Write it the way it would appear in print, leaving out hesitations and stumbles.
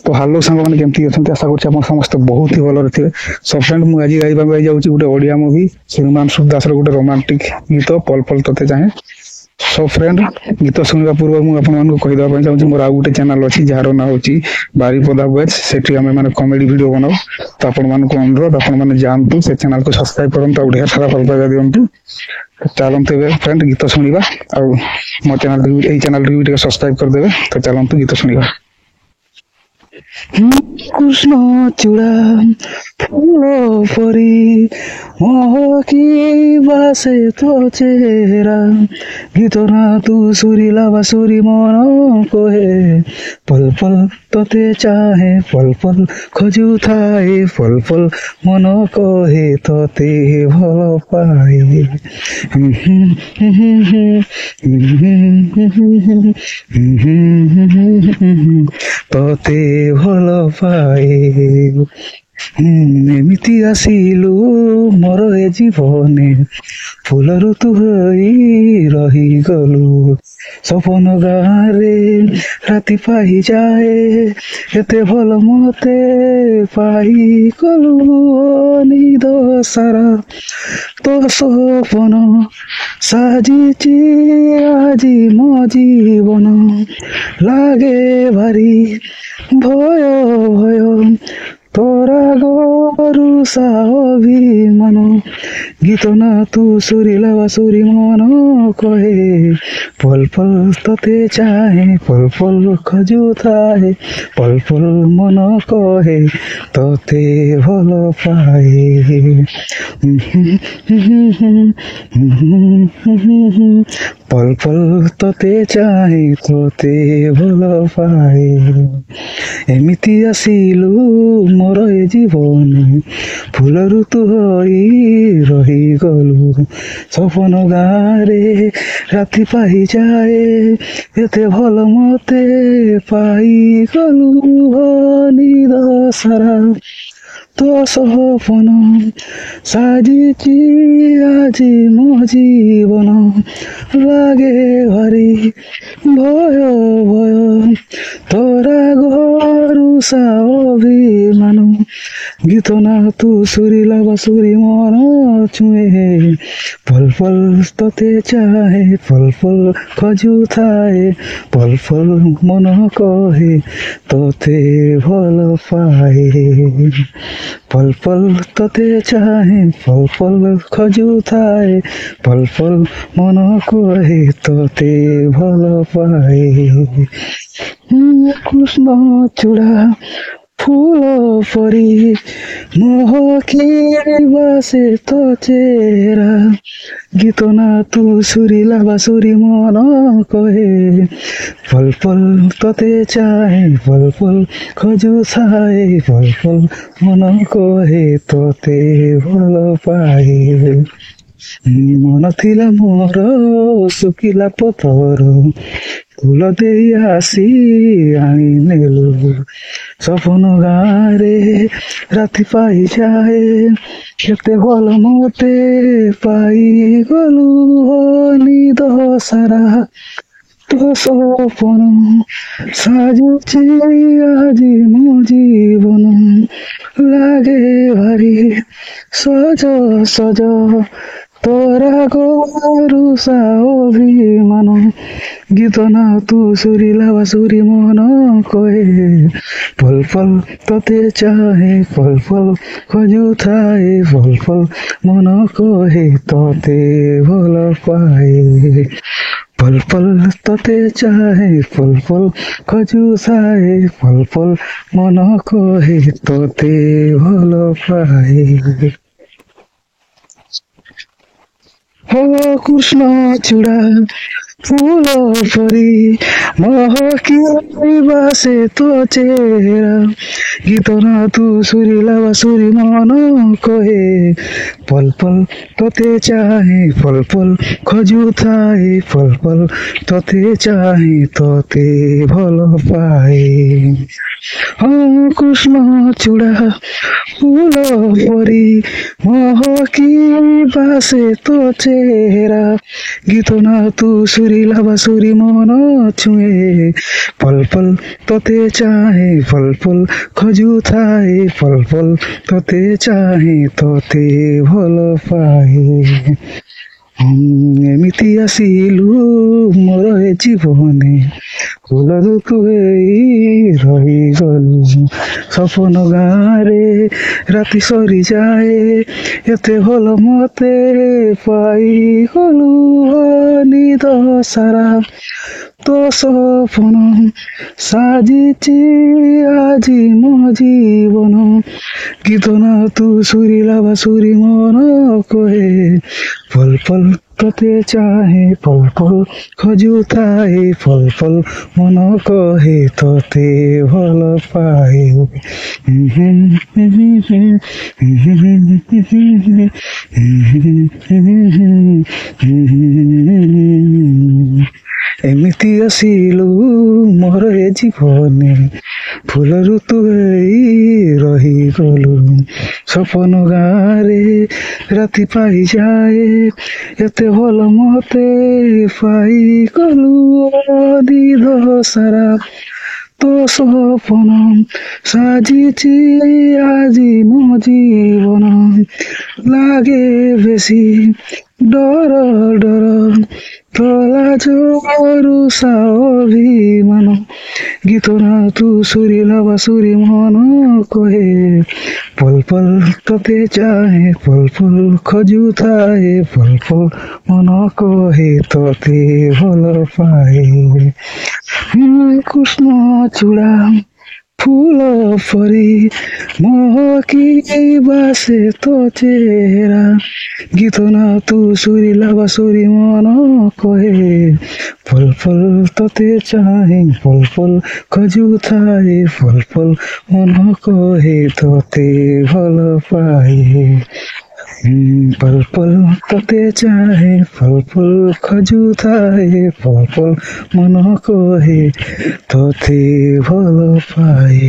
तो हालो सांग मैंने केमती अच्छा आशा कर समस्त बहुत ही भल थे। सब फ्रेंड मुझे आज गाइबा जाऊँगी गोटे ओडिया मूवी हिमांशु दास गोटे रोमांटिक गीत पल पल तोते चाहे। सब फ्रेंड गीत शुणा पूर्व मुझे कहीदेवाई चाहूँगी मोर आउ गोटे चैनल अच्छी जार ना हूँ बारीपदा वेज से आम मैंने कमेडी वीडियो बनाऊ। तो आपण मानक अनुरोध आपण जातु से चैनल को सब्सक्राइब करूँ ढेर सारा भल पाइबा दिंतु। चलते फ्रेंड गीत शुणा आउ मो चैनल भी सब्सक्राइब करदे। तो चलतु गीत शुणा। कृष्ण चूड़ा फूल परी महकी बासे तो चेहरा गीत ना तू सुरीला बासुरी मन कहे पल पल तोते चाहे पल पल खजू थाए पल पल मन कहे तोते भल पाए तोते भल पाए एमिति आसिलु मोर ए जीवने फूल ऋतु हई रही गलु सपन गाँरे राति पाई जाए एते भल मते पाई गलु निद सारा तो सपन साजिची आजी मो जीवन लागे भारी भय भय तोरा गरु अभिमान गीत ना तू सुरीला बासुरी मन कहे पल पल तोते चाहे पल पल खजू थाए पल पल मन कहे तोते भल पाए पल पल तोते चाहे तोते भल पाए एमिति आसिलु मोर ए जीवन फूल ऋतु हई रही गलु सपन गाँरे राति पाई जाए एते भल मते पाई गलु निद सारा तो सपन साजिची आजी मो जीवन लागे भारी भय भय तोरा गरु अभिमान गीत ना तू सुरीला बासुरी मन छुए पल पल तोते चाहे पल पल खजू थाए पल पल मन कहे तोते भल पाए पल पल तोते चाहे पल पल खजू थाए पल पल मन कहे तोते भल पाए कृष्ण चूड़ा फूल परी महकी बासे तो चेहरा गीत ना तू सुरीला बासुरी मन कहे पल पल तोते चाहे पल पल खजू थाए पल पल मन कहे तोते भल पाए मन थिला मोर सुखिला पथर फूल दे आसी आनी नेलु सपन गाँरे राति पाई जाए केते भल मते पाई गलु निद सारा तो सपन साजुची आजी मो जीवन लागे भारी सज सज तोरा गरु अभिमान गीत ना तू सुरीला बासुरी मन कहे पल पल तोते चाहे पल पल खजू थाए पल पल मन कहे तोते भल पाए पल पल तोते चाहे पल पल खजू थाए पल पल मन कहे तोते भल पाए हो कृष्ण चूड़ा फूल परी महकी बासे तो चेहरा गीत ना तू सुरीला बासुरी मन कहे पल पल तोते चाहे पल पल खजू थाए पल पल तोते चाहे तोते भल पाए। ହଁ କୃଷ୍ଣ ଚୂଡ଼ା ফুল পরি মহকি বাসে তো চেহারা গীত না তু সুরিলা বাসুরি মন ছুঁয়ে পল পল তোতে চাহে পল পল খোঁজুଥାଏ পল পল তোতে চাহে তোতে ভাল পাଏ ଏମିତି ଆସିଲୁ ମୋର ଏ ଜୀବନେ ଫୁଲରୁ ତୁ ହେଇ ରହିଗଲୁ ସପନ ଗାଁରେ ରାତି ସରିଯାଏ ଏତେ ଭଲ ମତେ ପାଇଗଲୁ ନିଦ ସାରା ତୋ ସପନ ସାଜିଛି ଆଜି ମୋ ଜୀବନ ଗୀତ ନା ତୁ ସୁରିଲା ବାସୁରି ମନ କହେ পল পল তোতে চাহে পল পল খোঁজুଥାଏ পল পল মন কহে তোতে ভাল পাଏ ଏମିତି ଆସିଲୁ ମୋର ଏ ଜୀବନେ ଫୁଲରୁ ତୁ ହେଇ ରହିଗଲୁ ସପନ ଗାଁରେ ରାତି ପାଇଯାଏ ଏତେ ଭଲ ମତେ ପାଇଗଲୁ ନିଦ ସାରା ତୋ ସପନ ସାଜିଛି ଆଜି ମୋ ଜୀବନ ଲାଗେ ବେଶୀ ଡର ଡର তোলা জোরু অভিমান গীত না তু সুরিলা বাসুরি মন কহে পল পল তোতে চাহে পল পল খোঁজুଥାଏ পল পল মন কহে তোতে ভাল পাଏ কৃষ্ণ চূড়া ফুল পরি মহকি বাসে তো চেহারা গীত না তু সুরিলা বাসুরি মন কহে পল পল তোতে চাহে পল পল খোঁজুଥାଏ পল পল মন কহে তোতে ভাল পাए পল পল তোতে চাহে পল পল খোঁজুଥାଏ পল পল মন কহে তোতে ভাল পাए